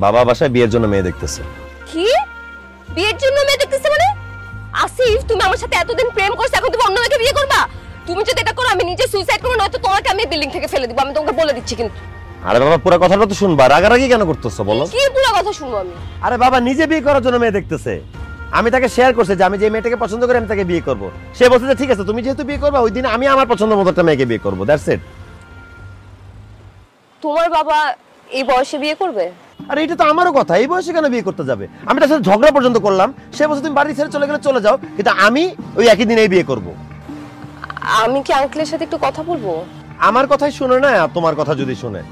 বাবা বাসায় বিয়ের জন্য মেয়ে দেখতেছে। কি বিয়ের জন্য মেয়ে দেখতেছে মানে? আসিফ, তুমি আমার সাথে এতদিন প্রেম করছো, এখন তুমি অন্য মেয়েকে বিয়ে করবা? তুমি যদি এটা করো আমি নিজে সুইসাইড করব, নয়তো তোমাকে আমি বিল্ডিং থেকে ফেলে দিব, আমি তোমাকে বলে দিচ্ছি। কিন্তু আরে বাবা পুরো কথাটা তো শুনবা, রাগারাগি কেন করতেছো বলো? কি পুরো কথা শুনবো আমি? আরে বাবা নিজে বিয়ে করার জন্য মেয়ে দেখতেছে। আমি তাকে শেয়ার করছি যে আমি যে মেয়েটাকে পছন্দ করি আমি তাকে বিয়ে করব। সে বলছে যে ঠিক আছে তুমি যেহেতু বিয়ে করবা ওই দিন আমি আমার পছন্দ মতো একটা মেয়েকে বিয়ে করব, দ্যাটস ইট। তোমার বাবা এই বয়সে বিয়ে করবে? আরে এটা তো আমারও কথা, এই বয়সে কেন বিয়ে করতে যাবে? আমি তার সাথে ঝগড়া পর্যন্ত করলাম, সে বলছে তুমি বাড়ি ছেড়ে চলে গেলে চলে যাও, কিন্তু আমি ওই একই দিনেই বিয়ে করব। আমি কি আঙ্কেলের সাথে একটু কথা বলবো? আমার কথাই শুনে না, আর তোমার কথা যদি শুনে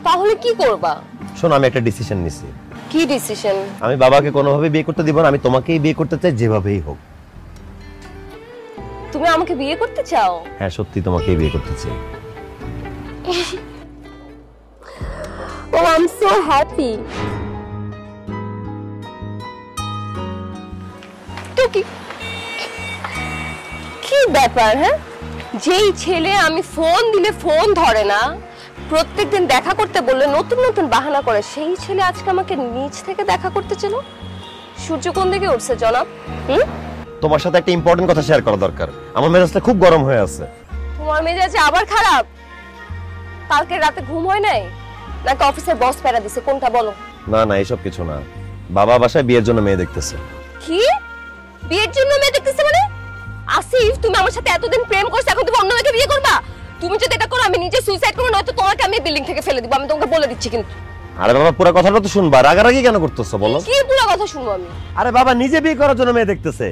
তাহলে কি করবা? শোনো, আমি একটা ডিসিশন নিছি। কি ডিসিশন? আমি বাবাকে কোনোভাবে বিয়ে করতে দিব না, আমি তোমাকেই বিয়ে করতে চাই, যেভাবেই হোক। তুমি আমাকে বিয়ে করতে চাও? হ্যাঁ সত্যি তোমাকেই বিয়ে করতে চাই। Oh, I'm so happy. তো কি ব্যাপার? হ্যাঁ, যেই ছেলে আমি ফোন দিলে ফোন ধরে না, প্রত্যেকদিন দেখা করতে বললে নতুন নতুন বাহানা করে, সেই ছেলে আজকে আমাকে নিচ থেকে দেখা করতে ছিল। সূর্য কোন দিকে উঠছে জনাব? তোমার সাথে একটা ইম্পর্টেন্ট কথা শেয়ার করা দরকার। আমার মেজাজটা খুব গরম হয়ে আছে। তোমার মেজাজ আবার খারাপ? কালকে রাতে ঘুম হয় নাই নাকি অফিসের বস প্যারা দিছে? কোনটা বলো? না না এসব কিছু না, বাবা বাসায় বিয়ের জন্য মেয়ে দেখতেছে। কি বিয়ের জন্য মেয়ে দেখতেছে মানে? আসিফ, তুমি আমার সাথে এতদিন প্রেম করছো, এখন তুমি অন্য মেয়েকে বিয়ে করবা? তুমি যদি এটা করো আমি নিজে সুইসাইড করব, নয়তো তোমাকে আমি বিল্ডিং থেকে ফেলে দিব, আমি তোমাকে বলে দিচ্ছি। কিন্তু আরে বাবা পুরো কথাটা তো শুনবা, রাগারাগি কেন করতেছো বলো? কি পুরো কথা শুনবো আমি? আরে বাবা নিজে বিয়ে করার জন্য মেয়ে দেখতেছে।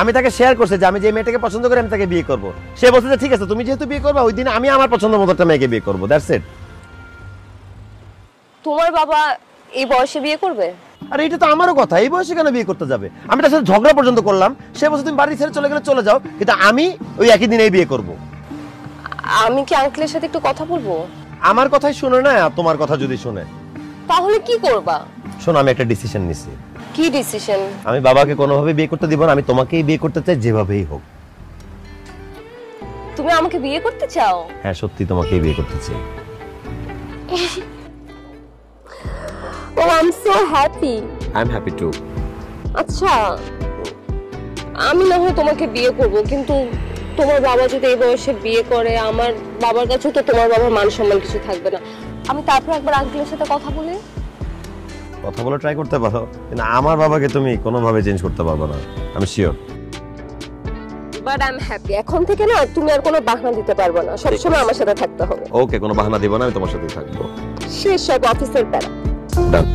আমি তাকে শেয়ার করছি যে আমি যে মেয়েটাকে পছন্দ করি আমি তাকে বিয়ে করব। সে বলছে যে ঠিক আছে তুমি যেহেতু বিয়ে করবা ওই দিন আমি আমার পছন্দ মতো একটা মেয়েকে বিয়ে করব, দ্যাটস ইট। তোমার বাবা এই বয়সে বিয়ে করবে? আরে এটা তো আমারও কথা, এই বয়সে কেন বিয়ে করতে যাবে? আমি তার সাথে ঝগড়া পর্যন্ত করলাম, সে বলছে তুমি বাড়ি ছেড়ে চলে গেলে চলে যাও, কিন্তু আমি ওই একই দিনেই বিয়ে করব। আমি কি আঙ্কেলের সাথে একটু কথা বলবো? আমার কথাই শুনে না, আর তোমার কথা যদি শুনে তাহলে কি করবা? শোনো, আমি একটা ডিসিশন নিছি। কি ডিসিশন? আমি বাবাকে কোনোভাবে বিয়ে করতে দিব না, আমি তোমাকেই বিয়ে করতে চাই, যেভাবেই হোক। তুমি আমাকে বিয়ে করতে চাও? হ্যাঁ সত্যি তোমাকেই বিয়ে করতে চাই। Oh, I'm so happy. I'm happy too. আচ্ছা, আমি না হয় তোমাকে বিয়ে করব, কিন্তু তোমার বাবা যদি এই বয়সে বিয়ে করে, আমার বাবার কাছে তো তোমার বাবার মান সম্মান কিছু থাকবে না। আমি তারপর একবার আঙ্কেলের সাথে কথা বলে ট্রাই করতে পারো, কিন্তু আমার বাবাকে তুমি কোনোভাবে চেঞ্জ করতে পারবে না, আমি sure. But I am happy. এখন থেকে না তুমি আর কোনো বাহানা দিতে পারবে না, সবসময় আমার সাথে থাকতে হবে। ওকে, কোনো বাহানা দিব না, আমি তোমার সাথেই থাকবো। শেষ সব অফিসের প্যারা। ডান।